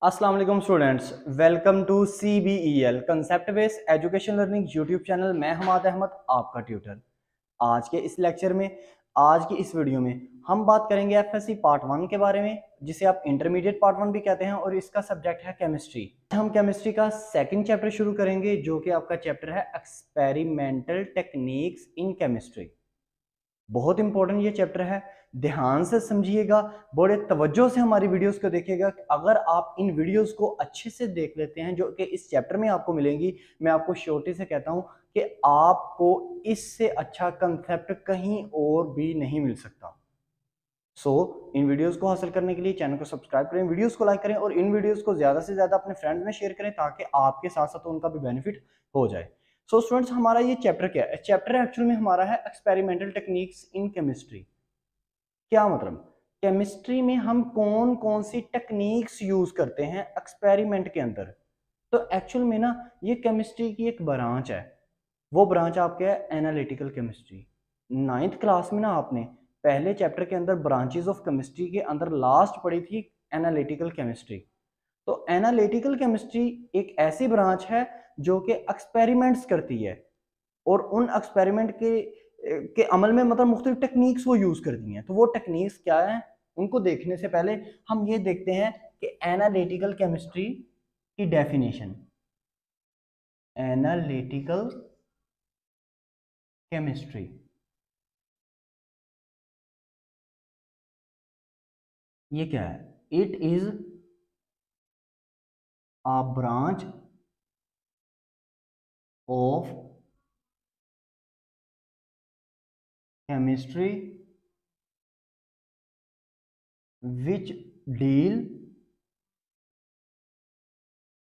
अस्सलाम वालेकुम students, welcome to CBEL concept based education learning YouTube channel. मैं हमाद अहमद, आपका ट्यूटर। आज के इस लेक्चर में, आज की इस वीडियो में हम बात करेंगे FSC पार्ट 1 के बारे में, जिसे आप इंटरमीडिएट पार्ट 1 भी कहते हैं, और इसका सब्जेक्ट है केमिस्ट्री। हम केमिस्ट्री का सेकंड चैप्टर शुरू करेंगे, जो कि आपका चैप्टर है एक्सपेरिमेंटल टेक्निक्स इन केमिस्ट्री। बहुत इंपॉर्टेंट ये चैप्टर है, ध्यान से समझिएगा, बड़े तवज्जो से हमारी वीडियोस को देखिएगा। अगर आप इन वीडियोस को अच्छे से देख लेते हैं, जो कि इस चैप्टर में आपको मिलेंगी, मैं आपको श्योरिटी से कहता हूं कि आपको इससे अच्छा कंसेप्ट कहीं और भी नहीं मिल सकता। इन वीडियोस को हासिल करने के लिए चैनल को सब्सक्राइब करें, वीडियोस को लाइक करें और इन वीडियोस को ज्यादा से ज्यादा अपने फ्रेंड्स में शेयर करें, ताकि आपके साथ साथ उनका भी बेनिफिट हो जाए। स्टूडेंट्स, हमारा ये चैप्टर क्या है? चैप्टर एक्चुअल में हमारा है एक्सपेरिमेंटल टेक्निक्स इन केमिस्ट्री। क्या मतलब? केमिस्ट्री में हम कौन कौन सी टेक्निक्स यूज करते हैं एक्सपेरिमेंट के अंदर। तो एक्चुअल में ना, ये केमिस्ट्री की एक ब्रांच है। वो ब्रांच आपके है एनालिटिकल केमिस्ट्री। 9th क्लास में ना आपने पहले चैप्टर के अंदर ब्रांचेस ऑफ केमिस्ट्री के अंदर लास्ट पढ़ी थी एनालिटिकल केमिस्ट्री। तो एनालिटिकल केमिस्ट्री एक ऐसी ब्रांच है जो कि एक्सपेरिमेंट्स करती है, और उन एक्सपेरिमेंट के अमल में मतलब मुख्तलिफ टेक्निक्स वो यूज करती हैं। तो वो टेक्निक्स क्या है, उनको देखने से पहले हम ये देखते हैं कि एनालिटिकल केमिस्ट्री की डेफिनेशन। एनालिटिकल केमिस्ट्री ये क्या है? It is a branch of chemistry which deal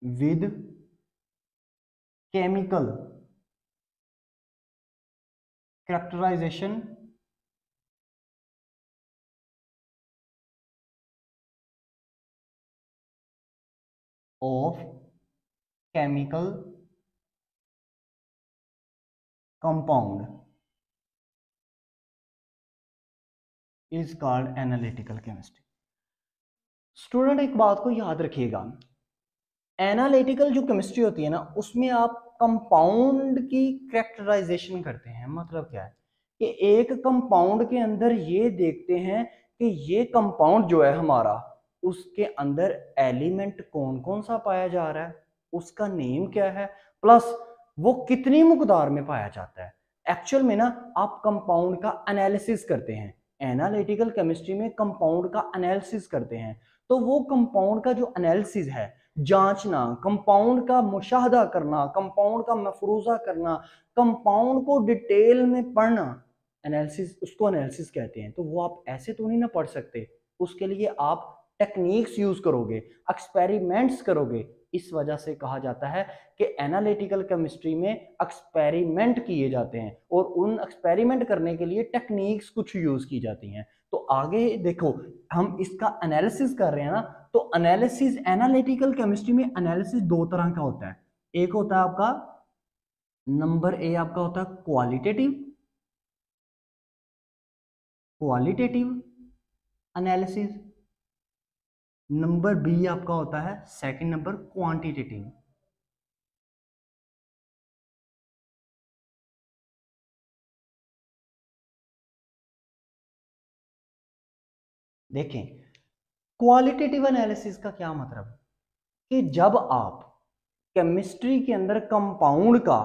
with chemical characterization of chemical compound is called analytical chemistry। Student, एक बात को याद रखिएगा, एनालिटिकल जो केमिस्ट्री होती है ना, उसमें आप कंपाउंड की कैरेक्टराइजेशन करते हैं। मतलब क्या है कि एक कंपाउंड के अंदर ये देखते हैं कि ये कंपाउंड जो है हमारा, उसके अंदर एलिमेंट कौन कौन सा पाया जा रहा है, उसका नेम क्या है, प्लस वो कितनी मकदार में पाया जाता है। एक्चुअल में ना, आप कंपाउंड का एनालिसिस करते हैं। एनालिटिकल केमिस्ट्री में कंपाउंड का एनालिसिस करते हैं। तो वो कंपाउंड का जो एनालिसिस है, जांचना, कंपाउंड का मुशाहदा करना, कंपाउंड का मफरूजा करना, कंपाउंड को डिटेल में पढ़ना, एनालिसिस, उसको एनालिसिस कहते हैं। तो वो आप ऐसे तो नहीं ना पढ़ सकते, उसके लिए आप टेक्निक्स यूज करोगे, एक्सपेरिमेंट्स करोगे। इस वजह से कहा जाता है कि एनालिटिकल केमिस्ट्री में एक्सपेरिमेंट किए जाते हैं, और उन एक्सपेरिमेंट करने के लिए टेक्निक्स कुछ यूज की जाती हैं। तो आगे देखो, हम इसका एनालिसिस कर रहे हैं ना, तो एनालिसिस, एनालिटिकल केमिस्ट्री में एनालिसिस दो तरह का होता है। एक होता है आपका, नंबर ए आपका होता है qualitative, qualitative analysis. Number B आपका होता है सेकंड नंबर क्वांटिटेटिव। देखें, क्वालिटेटिव एनालिसिस का क्या मतलब, कि जब आप केमिस्ट्री के अंदर कंपाउंड का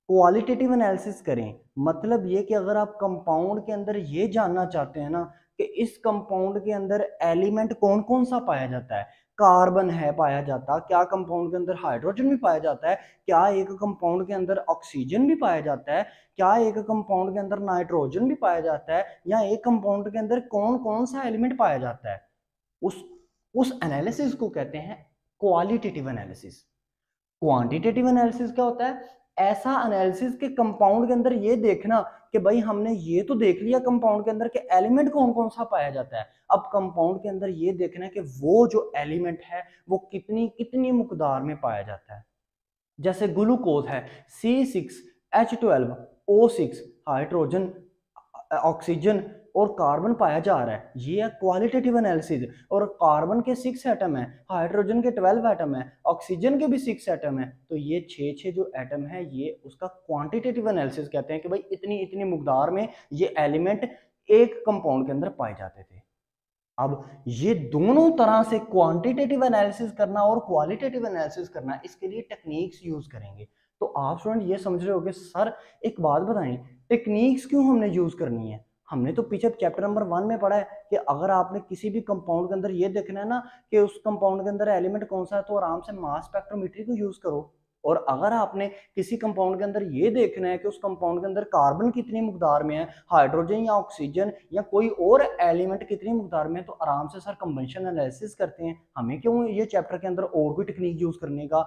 क्वालिटेटिव एनालिसिस करें, मतलब ये कि अगर आप कंपाउंड के अंदर ये जानना चाहते हैं ना कि इस कंपाउंड के अंदर एलिमेंट कौन कौन सा पाया जाता है, कार्बन है पाया जाता, क्या कंपाउंड के अंदर हाइड्रोजन भी पाया जाता है, क्या एक कंपाउंड के अंदर ऑक्सीजन भी पाया जाता है, क्या एक कंपाउंड के अंदर नाइट्रोजन भी पाया जाता है, या एक कंपाउंड के अंदर कौन कौन सा एलिमेंट पाया जाता है, उस उस एनालिसिस को कहते हैं क्वालिटेटिव एनालिसिस। क्वांटिटेटिव एनालिसिस क्या होता है? ऐसा एनालिसिस के कंपाउंड के अंदर ये देखना कि भाई हमने ये तो देख लिया कंपाउंड के अंदर के एलिमेंट कौन कौन सा पाया जाता है, अब कंपाउंड के अंदर ये देखना है कि वो जो एलिमेंट है वो कितनी कितनी मकदार में पाया जाता है। जैसे ग्लूकोज है C6H12O6, हाइड्रोजन, ऑक्सीजन, और कार्बन पाया जा रहा है, ये है क्वालिटेटिव एनालिसिस। और कार्बन के 6 एटम है, हाइड्रोजन के 12 एटम है, ऑक्सीजन के भी 6 एटम है, तो ये 6 जो एटम है ये उसका क्वांटिटेटिव एनालिसिस कहते हैं कि भाई इतनी इतनी मकदार में ये एलिमेंट एक कंपाउंड के अंदर पाए जाते थे। अब ये दोनों तरह से क्वांटिटेटिव एनालिसिस करना और क्वालिटेटिव एनालिसिस करना, इसके लिए टेक्निक्स यूज करेंगे। तो आप स्टूडेंट ये समझ रहे होगे सर एक बात बताएं, टेक्निक्स क्यों हमने यूज करनी है? हमने तो पीछे चैप्टर नंबर 1 में पढ़ा है कि अगर आपने किसी भी कंपाउंड के अंदर ये देखना है ना कि उस कंपाउंड के अंदर एलिमेंट कौन सा है, तो आराम से मास स्पेक्ट्रोमेट्री को यूज करो। और अगर आपने किसी कंपाउंड के अंदर ये देखना है कि उस कंपाउंड के अंदर कार्बन कितनी मकदार में है, हाइड्रोजन या ऑक्सीजन या कोई और एलिमेंट कितनी मकदार में है, तो आराम से सर कंवेंशन एनालिसिस करते हैं। हमें क्यों ये चैप्टर के अंदर और कोई टेक्निक यूज करने का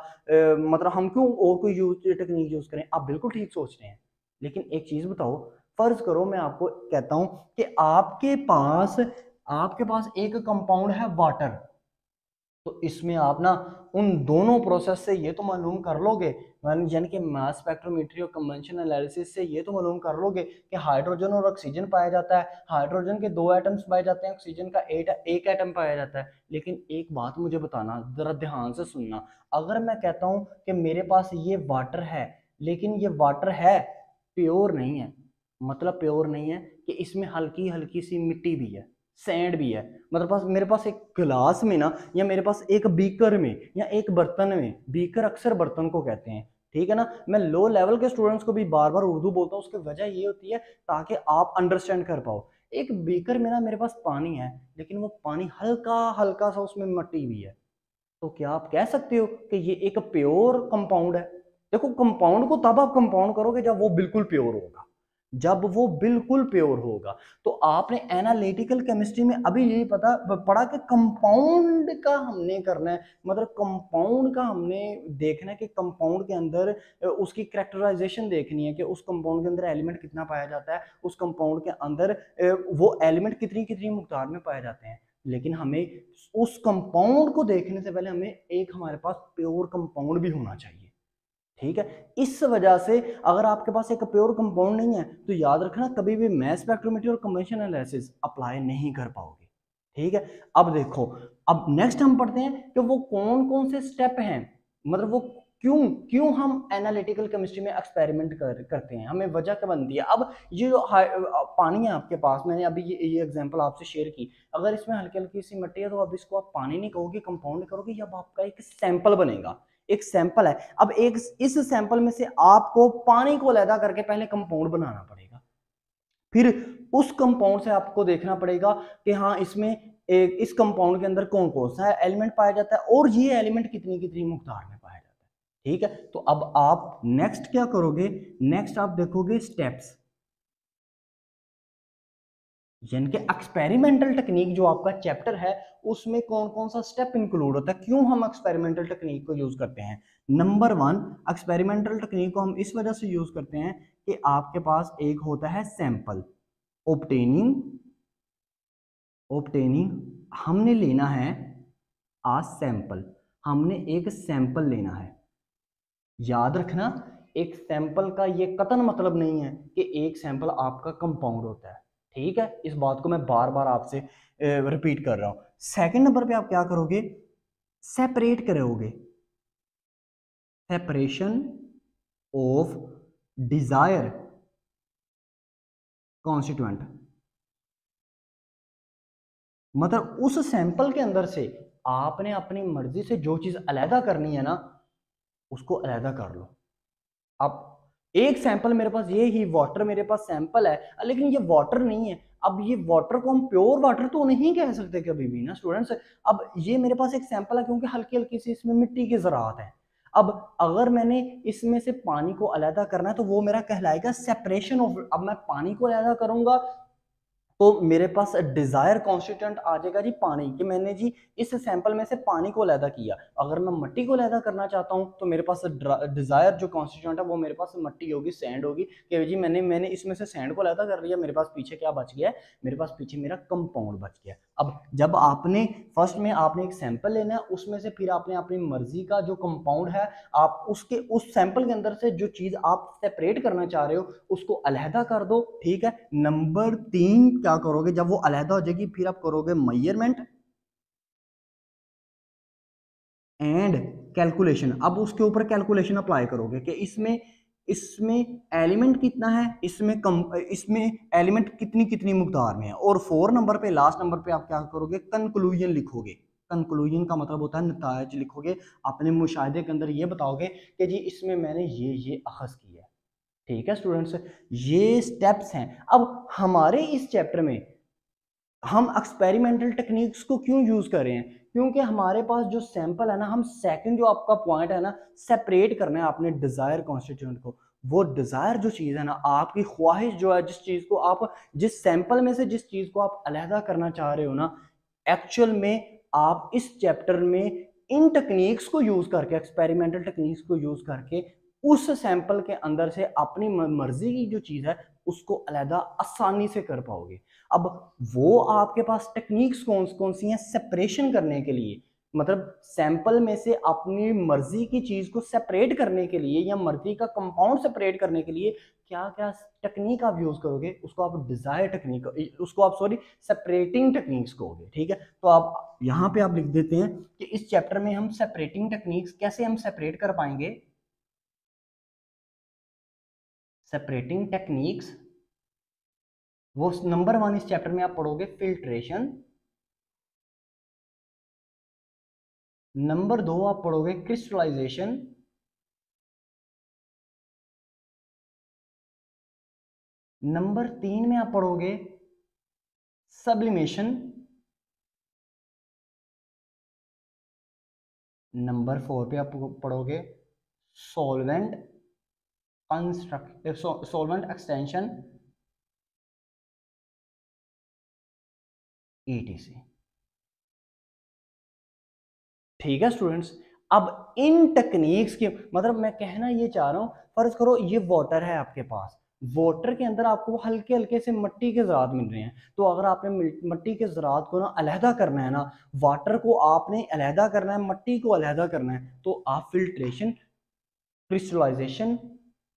मतलब हम क्यों और कोई टेक्निक यूज करें? आप बिल्कुल ठीक सोच रहे हैं, लेकिन एक चीज बताओ, फर्ज करो मैं आपको कहता हूं कि आपके पास एक कंपाउंड है वाटर, तो इसमें आप ना उन दोनों प्रोसेस से ये तो मालूम कर लोगे, यानी कि मास स्पेक्ट्रोमेट्री और कन्वेंशन एनालिसिस से ये तो मालूम कर लोगे कि हाइड्रोजन और ऑक्सीजन पाया जाता है, हाइड्रोजन के 2 एटम्स पाए जाते हैं, ऑक्सीजन का एक एटम पाया जाता है। लेकिन एक बात मुझे बताना, जरा ध्यान से सुनना, अगर मैं कहता हूं कि मेरे पास ये वाटर है, लेकिन ये वाटर है प्योर नहीं है, मतलब प्योर नहीं है कि इसमें हल्की हल्की सी मिट्टी भी है, सैंड भी है, मतलब मेरे पास एक गिलास में ना, या मेरे पास एक बीकर में या एक बर्तन में, बीकर अक्सर बर्तन को कहते हैं, ठीक है ना। मैं लो लेवल के स्टूडेंट्स को भी बार बार उर्दू बोलता हूँ, उसकी वजह ये होती है ताकि आप अंडरस्टैंड कर पाओ। एक बीकर में ना मेरे पास पानी है, लेकिन वो पानी हल्का हल्का सा उसमें मिट्टी भी है, तो क्या आप कह सकते हो कि ये एक प्योर कंपाउंड है? देखो, कंपाउंड को तब आप कंपाउंड करोगे जब वो बिल्कुल प्योर होगा, जब वो बिल्कुल प्योर होगा। तो आपने एनालिटिकल केमिस्ट्री में अभी यही पढ़ा कि कंपाउंड का हमने करना है, मतलब कंपाउंड का हमने देखना है कि कंपाउंड के अंदर उसकी कैरेक्टराइजेशन देखनी है कि उस कंपाउंड के अंदर एलिमेंट कितना पाया जाता है, उस कंपाउंड के अंदर वो एलिमेंट कितनी कितनी मकदार में पाए जाते हैं। लेकिन हमें उस कंपाउंड को देखने से पहले हमें एक हमारे पास प्योर कंपाउंड भी होना चाहिए, ठीक है। इस वजह से अगर आपके पास एक प्योर कंपाउंड नहीं है तो याद रखना कभी भी मास स्पेक्ट्रोमेट्री और कन्वेंशन एनालिसिस अप्लाई नहीं कर पाओगे, ठीक है। अब देखो, अब नेक्स्ट हम पढ़ते हैं कि वो कौन कौन से स्टेप हैं, मतलब वो क्यों क्यों हम एनालिटिकल केमिस्ट्री में एक्सपेरिमेंट करते हैं, हमें वजह क्या बनती है। अब ये जो पानी है आपके पास, मैंने अभी ये एग्जांपल आपसे शेयर की, अगर इसमें हल्की हल्की सी मिट्टी है तो अब इसको आप पानी नहीं कहोगे, कंपाउंड नहीं करोगे, अब आपका एक सैंपल बनेगा, एक सैंपल है। अब एक इस सैंपल में से आपको पानी को अलग करके पहले कंपाउंड बनाना पड़ेगा, फिर उस कंपाउंड से आपको देखना पड़ेगा कि हाँ इसमें इस कंपाउंड के अंदर कौन कौन सा एलिमेंट पाया जाता है और ये एलिमेंट कितनी कितनी मकदार में पाया जाता है, ठीक है। तो अब आप नेक्स्ट क्या करोगे, नेक्स्ट आप देखोगे स्टेप्स, यानी कि एक्सपेरिमेंटल टेक्निक जो आपका चैप्टर है उसमें कौन कौन सा स्टेप इंक्लूड होता है, क्यों हम एक्सपेरिमेंटल टेक्निक को यूज करते हैं। नंबर 1, एक्सपेरिमेंटल टेक्निक को हम इस वजह से यूज करते हैं कि आपके पास एक होता है सैंपल, ऑब्टेनिंग ऑब्टेनिंग हमने लेना है आ सैंपल, हमने एक सैंपल लेना है। याद रखना, एक सैंपल का ये कतन मतलब नहीं है कि एक सैंपल आपका कंपाउंड होता है, ठीक है। इस बात को मैं बार बार आपसे रिपीट कर रहा हूं। सेकंड नंबर पे आप क्या करोगे, सेपरेट करोगे, सेपरेशन ऑफ डिजायर कॉन्स्टिट्यूएंट, मतलब उस सैंपल के अंदर से आपने अपनी मर्जी से जो चीज अलहदा करनी है ना उसको अलहदा कर लो। अब एक सैंपल मेरे पास, ये ही वाटर मेरे पास सैंपल है, लेकिन ये वाटर नहीं है। अब ये वाटर को हम प्योर वाटर तो नहीं कह सकते कभी भी ना स्टूडेंट्स। अब ये मेरे पास एक सैंपल है क्योंकि हल्की हल्की सी इसमें मिट्टी की ज़रात है। अब अगर मैंने इसमें से पानी को अलहदा करना है तो वो मेरा कहलाएगा सेपरेशन ऑफ। अब मैं पानी को अलहदा करूंगा तो मेरे पास डिजायर कॉन्स्टिट्यूएंट आ जाएगा जी पानी, कि मैंने जी इस सैंपल में से पानी को अलहदा किया। अगर मैं मिट्टी को अलहदा करना चाहता हूं तो मेरे पास डिजायर जो कॉन्स्टिट्यूएंट है वो मेरे पास मिट्टी होगी, सैंड होगी, कि जी मैंने इसमें से सैंड को अलहदा कर लिया, मेरे पास पीछे क्या बच गया है, मेरे पास पीछे मेरा कंपाउंड बच गया। अब जब आपने फर्स्ट में आपने एक सैंपल लेना है, उसमें से फिर आपने अपनी मर्जी का जो कंपाउंड है आप उसके उस सैंपल के अंदर से जो चीज आप सेपरेट करना चाह रहे हो उसको अलहदा कर दो, ठीक है। नंबर 3 क्या करोगे, जब वो अलहदा हो जाएगी फिर आप करोगे मेजरमेंट एंड कैलकुलेशन। अब उसके ऊपर कैलकुलेशन अप्लाई करोगे कि इसमें इसमें एलिमेंट कितना है, इसमें एलिमेंट कितनी कितनी मकदार में है, और 4 नंबर पे, लास्ट नंबर पे आप क्या करोगे, कंक्लूजन लिखोगे। कंक्लूजन का मतलब होता है नतायज लिखोगे, अपने मुशाहिदे के अंदर ये बताओगे कि जी इसमें मैंने ये अखज़ किया है। ठीक है स्टूडेंट्स, ये स्टेप्स हैं। अब हमारे इस चैप्टर में हम एक्सपेरिमेंटल टेक्निक्स को क्यों यूज कर रहे हैं, क्योंकि हमारे पास जो सैंपल है ना, हम सेकंड जो आपका पॉइंट है ना, सेपरेट करना है आपने डिजायर कॉन्स्टिट्यूएंट को। वो डिजायर जो चीज है ना, आपकी ख्वाहिश जो है, जिस चीज को आप, जिस सैंपल में से जिस चीज को आप अलहदा करना चाह रहे हो ना, एक्चुअल में आप इस चैप्टर में इन टेक्निक्स को यूज करके, एक्सपेरिमेंटल टेक्निक्स को यूज करके उस सैंपल के अंदर से अपनी मर्जी की जो चीज है उसको अलहदा आसानी से कर पाओगे। अब वो आपके पास टेक्निक्स कौन कौन सी हैं सेपरेशन करने के लिए, मतलब सैंपल में से अपनी मर्जी की चीज को सेपरेट करने के लिए या मर्जी का कंपाउंड सेपरेट करने के लिए क्या क्या टेक्निक आप यूज करोगे, उसको आप डिजायर टेक्निक, उसको आप सॉरी सेपरेटिंग टेक्निक्स कहोगे। ठीक है, तो आप यहाँ पे आप लिख देते हैं कि इस चैप्टर में हम सेपरेटिंग टेक्निक्स कैसे हम सेपरेट कर पाएंगे। सेपरेटिंग टेक्निक्स, वो नंबर 1 इस चैप्टर में आप पढ़ोगे फिल्ट्रेशन, नंबर 2 आप पढ़ोगे क्रिस्टलाइजेशन, नंबर 3 में आप पढ़ोगे सब्लिमेशन, नंबर 4 पे आप पढ़ोगे solvent construct, solvent extension, ETC। ठीक है स्टूडेंट्स, अब इन टेक्निक्स के मतलब मैं कहना ये चाह रहा हूं, फर्ज करो ये वाटर है आपके पास, वाटर के अंदर आपको हल्के हल्के से मिट्टी के ज़रात मिल रहे हैं, तो अगर आपने मिट्टी के ज़रात को ना अलहदा करना है ना, वाटर को आपने अलहदा करना है, मिट्टी को अलहदा करना है, तो आप फिल्ट्रेशन, क्रिस्टलाइजेशन,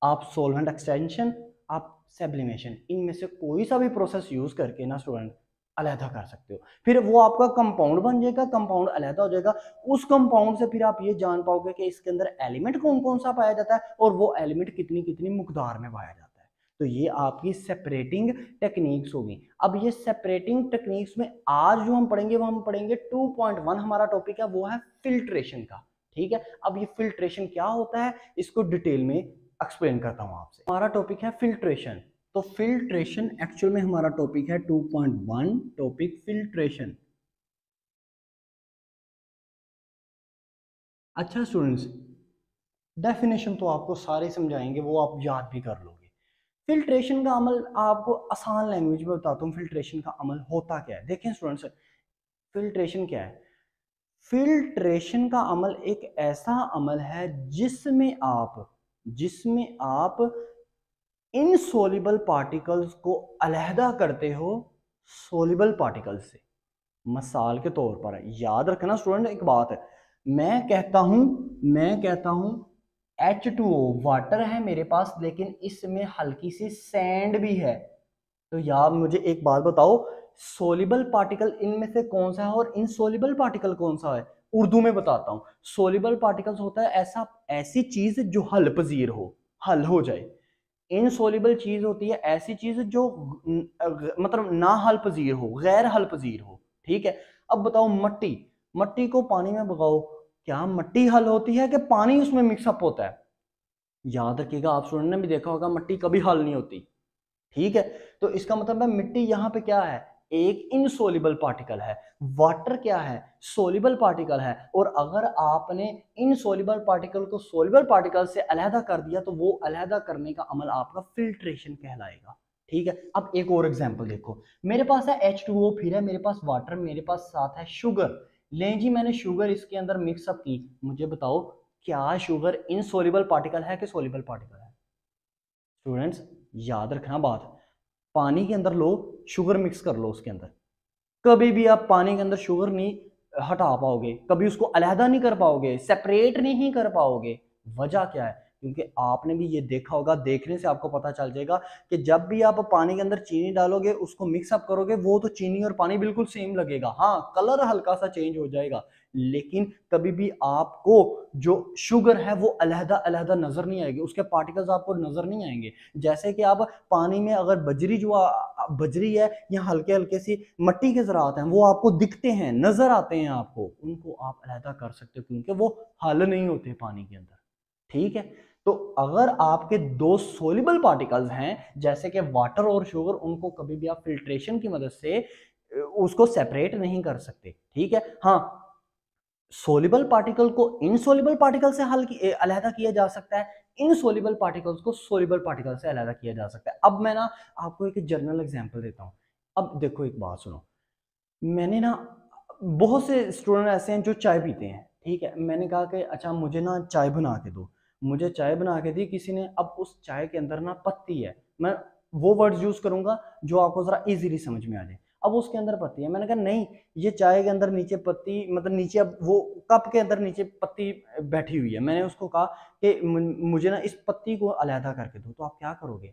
आप सॉल्वेंट एक्सटेंशन, आप सब्लिमेशन, इनमें से कोई सा भी प्रोसेस यूज करके ना स्टूडेंट अलहदा कर सकते हो। फिर वो आपका कंपाउंड बन जाएगा, कंपाउंड अलहदा हो जाएगा, उस कंपाउंड से फिर आप ये जान पाओगे कि इसके अंदर एलिमेंट कौन कौन सा पाया जाता है और वो एलिमेंट कितनी कितनी मकदार में पाया जाता है। तो ये आपकी सेपरेटिंग टेक्निक्स होगी। अब ये सेपरेटिंग टेक्निक्स में आज जो हम पढ़ेंगे वो हम पढ़ेंगे 2.1 हमारा टॉपिक है, वो है फिल्ट्रेशन का। ठीक है, अब ये फिल्ट्रेशन क्या होता है इसको डिटेल में एक्सप्लेन करता हूं आपसे। हमारा टॉपिक है फिल्ट्रेशन, तो फिल्ट्रेशन एक्चुअल में हमारा टॉपिक है 2.1 टॉपिक फिल्ट्रेशन। अच्छा स्टूडेंट्स, डेफिनेशन तो आपको सारे समझाएंगे, वो आप याद भी कर लोगे। फिल्ट्रेशन का अमल आपको आसान लैंग्वेज में बताता हूँ, फिल्ट्रेशन का अमल होता क्या है। देखें स्टूडेंट्स, फिल्ट्रेशन क्या है, फिल्ट्रेशन का अमल एक ऐसा अमल है जिसमें आप इनसोल्युबल पार्टिकल्स को अलहदा करते हो सोल्युबल पार्टिकल्स से। मिसाल के तौर पर याद रखना स्टूडेंट एक बात है, मैं कहता हूं H2O वाटर है मेरे पास, लेकिन इसमें हल्की सी सैंड भी है। तो यार मुझे एक बात बताओ, सोल्युबल पार्टिकल इनमें से कौन सा है और इनसोल्युबल पार्टिकल कौन सा है। उर्दू में बताता हूँ, सोल्युबल पार्टिकल्स होता है ऐसी चीज जो हल पजीर हो, हल हो जाए। इनसोल्युबल चीज होती है ऐसी चीज जो मतलब ना हल पजीर हो, गैर हल पजीर हो। ठीक है, अब बताओ मट्टी, मट्टी को पानी में भगाओ, क्या मट्टी हल होती है कि पानी उसमें मिक्सअप होता है। याद रखिएगा, आप स्टूडेंट ने भी देखा होगा मट्टी कभी हल नहीं होती। ठीक है, तो इसका मतलब है मिट्टी यहाँ पे क्या है, एक इनसोल्युबल पार्टिकल है। वाटर क्या है, सोल्युबल पार्टिकल है। और अगर आपने इनसोल्युबल पार्टिकल को सोल्युबल पार्टिकल से अलहदा कर दिया तो वो अलहदा करने का अमल आपका फिल्ट्रेशन कहलाएगा। ठीक है, अब एक और एग्जांपल देखो, मेरे पास है H2O, फिर है मेरे पास वाटर, मेरे पास साथ है शुगर। ले जी मैंने शुगर इसके अंदर मिक्सअप की, मुझे बताओ क्या शुगर इनसोल्युबल पार्टिकल है कि सोल्युबल पार्टिकल है। स्टूडेंट्स याद रखना बात, पानी के अंदर लो, शुगर मिक्स कर लो उसके अंदर, कभी भी आप पानी के अंदर शुगर नहीं हटा पाओगे, कभी उसको अलहदा नहीं कर पाओगे, सेपरेट नहीं कर पाओगे। वजह क्या है, क्योंकि आपने भी ये देखा होगा, देखने से आपको पता चल जाएगा कि जब भी आप पानी के अंदर चीनी डालोगे, उसको मिक्सअप करोगे, वो तो चीनी और पानी बिल्कुल सेम लगेगा, हाँ कलर हल्का सा चेंज हो जाएगा, लेकिन कभी भी आपको जो शुगर है वो अलहदा अलहदा नजर नहीं आएगी, उसके पार्टिकल्स आपको नजर नहीं आएंगे। जैसे कि आप पानी में अगर बजरी जो बजरी है या हल्के हल्के सी मट्टी के ज़रात हैं, वो आपको दिखते हैं, नजर आते हैं आपको, उनको आप अलहदा कर सकते हो क्योंकि वो हल नहीं होते पानी के अंदर। ठीक है, तो अगर आपके दो सोल्यूबल पार्टिकल्स हैं जैसे कि वाटर और शुगर, उनको कभी भी आप फिल्ट्रेशन की मदद से उसको सेपरेट नहीं कर सकते। ठीक है, हाँ सोल्यूबल पार्टिकल को इनसोल्यूबल पार्टिकल से अलहदा किया जा सकता है, इनसोल्यूबल पार्टिकल्स को सोल्यूबल पार्टिकल से अलहदा किया जा सकता है। अब मैं ना आपको एक जनरल एग्जांपल देता हूं। अब देखो एक बात सुनो, मैंने ना बहुत से स्टूडेंट ऐसे हैं जो चाय पीते हैं, ठीक है, मैंने कहा कि अच्छा मुझे ना चाय बना के दो, मुझे चाय बना के दी किसी ने, अब उस चाय के अंदर ना पत्ती है, मैं वो वर्ड्स यूज करूंगा जो आपको जरा इजीली समझ में आ जाए। अब उसके अंदर पत्ती है, मैंने कहा नहीं, ये चाय के अंदर नीचे पत्ती, मतलब नीचे अब वो कप के अंदर नीचे पत्ती बैठी हुई है, मैंने उसको कहा कि मुझे ना इस पत्ती को अलहदा करके दो, तो आप क्या करोगे?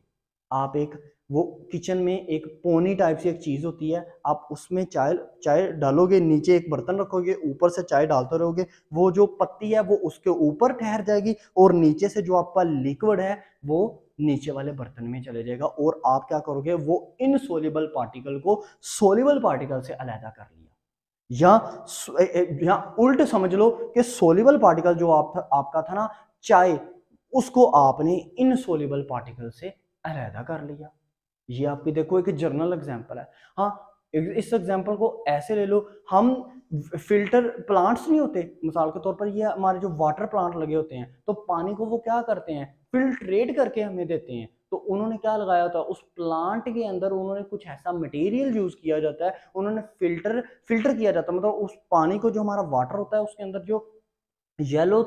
आप एक वो किचन में एक पोनी टाइप से एक चीज होती है, आप उसमें चाय चाय डालोगे, नीचे एक बर्तन रखोगे, ऊपर से चाय डालते रहोगे, वो जो पत्ती है वो उसके ऊपर ठहर जाएगी और नीचे से जो आपका लिक्विड है वो नीचे वाले बर्तन में चले जाएगा, और आप क्या करोगे, वो इनसोल्यूबल पार्टिकल को सोल्यूबल पार्टिकल से अलहदा कर लिया। या उल्ट समझ लो कि सोल्यूबल पार्टिकल जो आपका था ना चाय, उसको आपने इनसोल्यूबल पार्टिकल से अलहदा कर लिया। ये आपकी देखो एक जर्नल एग्जांपल है। हाँ, इस एग्जांपल को ऐसे ले लो, हम फिल्टर प्लांट्स नहीं होते, मिसाल के तौर पर ये हमारे जो वाटर प्लांट लगे होते हैं, तो पानी को वो क्या करते हैं, फिल्ट्रेट करके हमें देते हैं। तो उन्होंने क्या लगाया था उस प्लांट के अंदर, उन्होंने कुछ ऐसा मटेरियल यूज किया जाता है, उन्होंने फिल्टर फिल्टर किया जाता है, मतलब उस पानी को जो हमारा वाटर होता है उसके अंदर जो येलो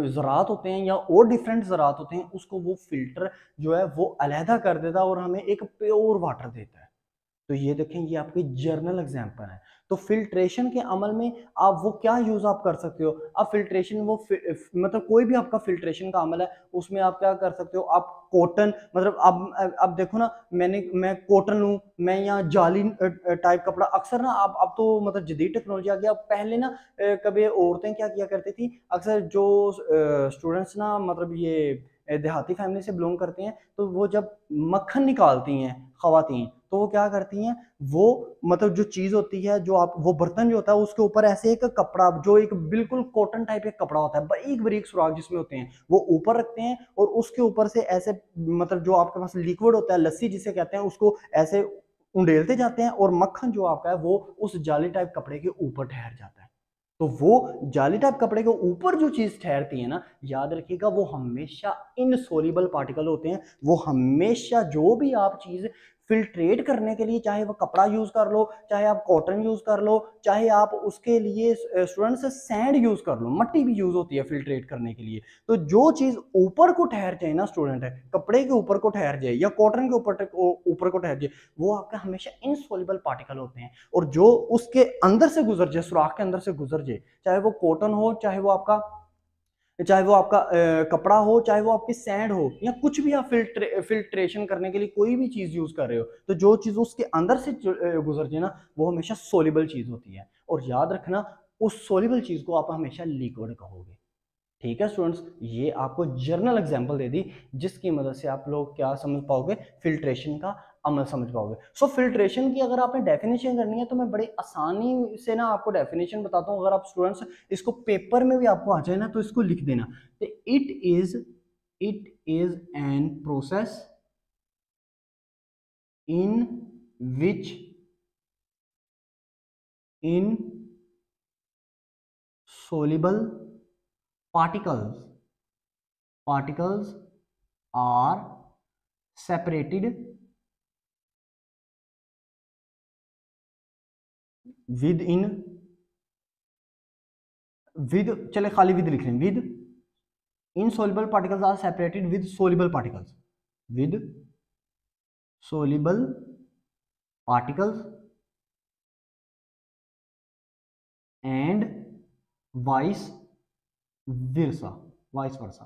ज़रात होते हैं या और डिफरेंट ज़रात होते हैं, उसको वो फिल्टर जो है वो अलहदा कर देता है और हमें एक प्योर वाटर देता है। तो ये देखें, ये आपकी जर्नल एग्जांपल है। तो फिल्ट्रेशन के अमल में आप वो क्या यूज आप कर सकते हो, आप फिल्ट्रेशन वो मतलब कोई भी आपका फिल्ट्रेशन का अमल है, उसमें आप क्या कर सकते हो, आप कॉटन, मतलब अब देखो ना, मैं कॉटन लूँ, मैं यहाँ जाली टाइप कपड़ा, अक्सर ना अब तो मतलब जदीद टेक्नोलॉजी आ गया, पहले ना कभी औरतें क्या किया करती थी, अक्सर जो स्टूडेंट्स ना मतलब ये देहाती फैमिली से बिलोंग करते हैं, तो वो जब मक्खन निकालती हैं खवातीन, तो वो क्या करती हैं, वो मतलब जो चीज होती है, जो आप वो बर्तन जो होता है उसके ऊपर ऐसे एक कपड़ा, जो एक बिल्कुल कॉटन टाइप एक कपड़ा होता है, बारीक बारीक सुराख जिसमें होते हैं, वो ऊपर रखते हैं और उसके ऊपर से ऐसे, मतलब जो आपके पास लिक्विड होता है, लस्सी जिसे कहते हैं, उसको ऐसे उंडेलते जाते हैं और मक्खन जो आपका है वो उस जाली टाइप कपड़े के ऊपर ठहर जाता है। तो वो जाली टाइप कपड़े के ऊपर जो चीज ठहरती है ना, याद रखिएगा वो हमेशा इनसोल्यूबल पार्टिकल होते हैं, वो हमेशा जो भी आप चीज फिल्ट्रेट करने के लिए, चाहे वो कपड़ा यूज कर लो, चाहे आप कॉटन यूज कर लो, चाहे आप उसके लिए स्टूडेंट्स सैंड यूज कर लो, मट्टी भी यूज होती है फिल्ट्रेट करने के लिए। तो जो चीज ऊपर को ठहर जाए ना स्टूडेंट, है कपड़े के ऊपर को ठहर जाए या कॉटन के ऊपर को ठहर जाए, वो आपका हमेशा इनसोल्यूबल पार्टिकल होते हैं, और जो उसके अंदर से गुजर जाए, सुराख के अंदर से गुजर जाए, चाहे वो कॉटन हो, चाहे वो आपका कपड़ा हो, चाहे वो आपकी सैंड हो, या कुछ भी आप फिल्ट्रेशन करने के लिए कोई भी चीज यूज कर रहे हो, तो जो चीज उसके अंदर से गुजर जाए ना, वो हमेशा सोल्यूबल चीज होती है। और याद रखना, उस सोल्यूबल चीज को आप हमेशा लिक्विड कहोगे। ठीक है स्टूडेंट्स, ये आपको जर्नल एग्जांपल दे दी जिसकी मदद से आप लोग क्या समझ पाओगे, फिल्ट्रेशन का अमल समझ पाओगे। सो फिल्ट्रेशन की अगर आपने डेफिनेशन करनी है तो मैं बड़ी आसानी से ना आपको डेफिनेशन बताता हूँ, अगर आप स्टूडेंट्स इसको पेपर में भी आपको आ जाए ना तो इसको लिख देना, it is an process in which in soluble particles particles are separated within with चले खाली विद लिख रहे हैं, with insoluble particles are separated with soluble particles, with soluble particles and vice versa vice versa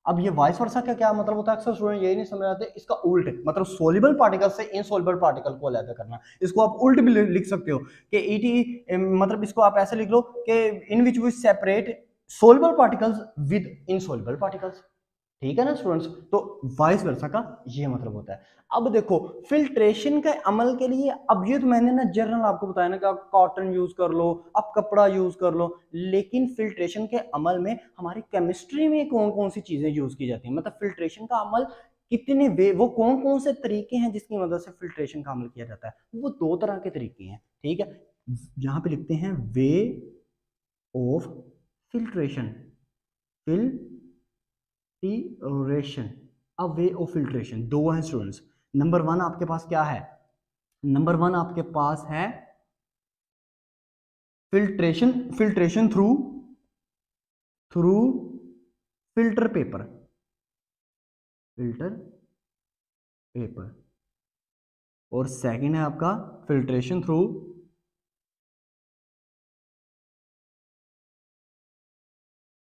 अब ये vice versa का क्या मतलब होता है, अक्सर स्टूडेंट यही नहीं समझ आते, इसका उल्ट मतलब सोल्यूबल पार्टिकल से इनसोल्यूबल पार्टिकल को अलग करना। इसको आप उल्ट भी लिख सकते हो कि ईटी, मतलब इसको आप ऐसे लिख लो कि in which we separate soluble particles with insoluble particles. ठीक है ना स्टूडेंट्स, तो वाइस वर्सा का ये मतलब होता है। अब देखो फिल्ट्रेशन के अमल के लिए, अब ये तो मैंने ना जनरल आपको बताया ना कि आप कॉटन यूज कर लो, आप कपड़ा यूज कर लो, लेकिन फिल्ट्रेशन के अमल में हमारी केमिस्ट्री में कौन कौन सी चीजें यूज की जाती हैं, मतलब फिल्ट्रेशन का अमल कितने वे, वो कौन कौन से तरीके हैं जिसकी मदद से फिल्ट्रेशन का अमल किया जाता है, वो दो तरह के तरीके हैं। ठीक है, यहाँ पे लिखते हैं वे ऑफ फिल्ट्रेशन, फिल्ट्रेशन, अब वे ऑफ फिल्ट्रेशन दो हैं स्टूडेंट्स। नंबर वन आपके पास क्या है, नंबर वन आपके पास है filtration, filtration through through filter paper, filter paper. और सेकंड है आपका filtration through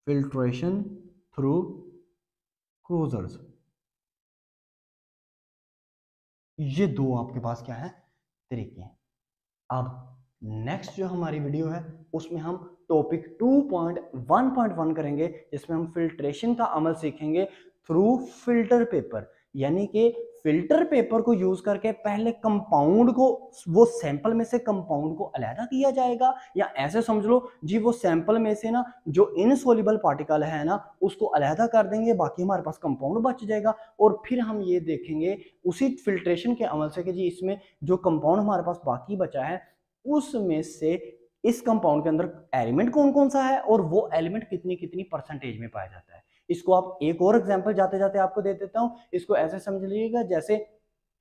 filtration through cruisers. ये दो आपके पास क्या है, तरीके हैं। अब नेक्स्ट जो हमारी वीडियो है उसमें हम टॉपिक 2.1.1 करेंगे, जिसमें हम फिल्ट्रेशन का अमल सीखेंगे थ्रू फिल्टर पेपर, यानी कि फिल्टर पेपर को यूज करके पहले कंपाउंड को, वो सैंपल में से कंपाउंड को अलहदा किया जाएगा, या ऐसे समझ लो जी वो सैंपल में से ना जो इनसोल्युबल पार्टिकल है ना उसको अलहदा कर देंगे, बाकी हमारे पास कंपाउंड बच जाएगा। और फिर हम ये देखेंगे उसी फिल्ट्रेशन के अमल से कि जी इसमें जो कंपाउंड हमारे पास बाकी बचा है उसमें से इस कंपाउंड के अंदर एलिमेंट कौन कौन सा है और वो एलिमेंट कितनी कितनी परसेंटेज में पाया जाता है। इसको आप एक और एग्जांपल जाते जाते आपको दे देता हूं, इसको ऐसे समझ लीजिएगा जैसे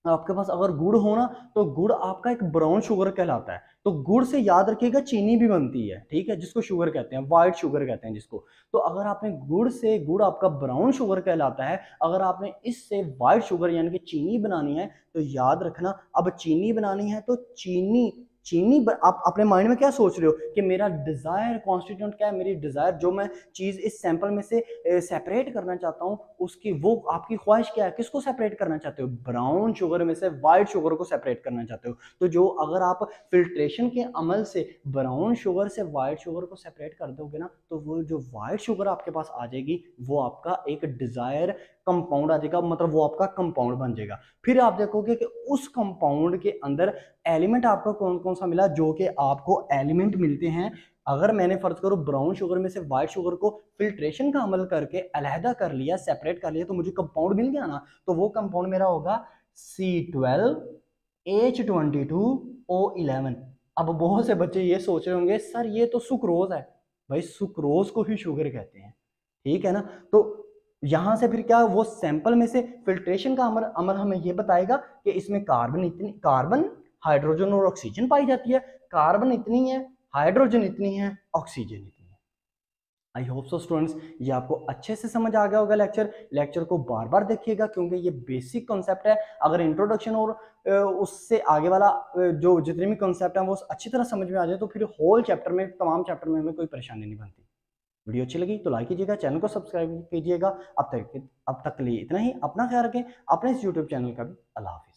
आपके पास अगर गुड़ हो ना तो गुड़ आपका एक ब्राउन शुगर कहलाता है, तो गुड़ से याद रखिएगा चीनी भी बनती है, ठीक है, जिसको शुगर कहते हैं, व्हाइट शुगर कहते हैं जिसको। तो अगर आपने गुड़ से, गुड़ आपका ब्राउन शुगर कहलाता है, अगर आपने इससे व्हाइट शुगर यानी कि चीनी बनानी है तो याद रखना, अब चीनी बनानी है तो चीनी, आप अपने माइंड में क्या सोच रहे हो कि मेरा डिजायर कॉन्स्टिट्यूंट क्या है, मेरी डिजायर जो मैं चीज इस सैंपल में से सेपरेट करना चाहता हूं उसकी, वो आपकी ख्वाहिश क्या है, किसको सेपरेट करना चाहते हो, ब्राउन शुगर में से व्हाइट शुगर को सेपरेट करना चाहते हो। तो जो अगर आप फिल्ट्रेशन के अमल से ब्राउन शुगर से व्हाइट शुगर को सेपरेट कर दोगे ना तो वो जो व्हाइट शुगर आपके पास आ जाएगी वो आपका एक डिजायर कंपाउंड आ जाएगा, मतलब वो आपका कंपाउंड बन जाएगा। फिर आप देखोगे कि उस कंपाउंड के अंदर एलिमेंट आपको कौन कौन सा मिला, जो कि आपको एलिमेंट मिलते हैं, अगर मैंने फर्ज करो ब्राउन शुगर में से व्हाइट शुगर को फिल्ट्रेशन का अमल करके अलहदा कर लिया, सेपरेट कर लिया, तो मुझे कंपाउंड मिल गया ना, तो वो कंपाउंड मेरा होगा C12H22O11। अब बहुत से बच्चे ये सोच रहे होंगे सर ये तो सुक्रोज है, भाई सुक्रोज को ही शुगर कहते हैं, ठीक है ना। तो यहां से फिर क्या, वो सैंपल में से फिल्ट्रेशन का अमल अमल हमें ये बताएगा कि इसमें कार्बन इतनी, कार्बन हाइड्रोजन और ऑक्सीजन पाई जाती है, कार्बन इतनी है, हाइड्रोजन इतनी है, ऑक्सीजन इतनी है। आई होप सो स्टूडेंट्स ये आपको अच्छे से समझ आ गया होगा। लेक्चर को बार बार देखिएगा क्योंकि ये बेसिक कॉन्सेप्ट है। अगर इंट्रोडक्शन और उससे आगे वाला जो जितने भी कॉन्सेप्ट हैं वो अच्छी तरह समझ में आ जाए तो फिर होल चैप्टर में, तमाम चैप्टर में हमें कोई परेशानी नहीं बनती। वीडियो अच्छी लगी तो लाइक कीजिएगा, चैनल को सब्सक्राइब कीजिएगा। अब तक के लिए इतना ही। अपना ख्याल रखें, अपने इस यूट्यूब चैनल का भी। अल्लाह हाफिज़।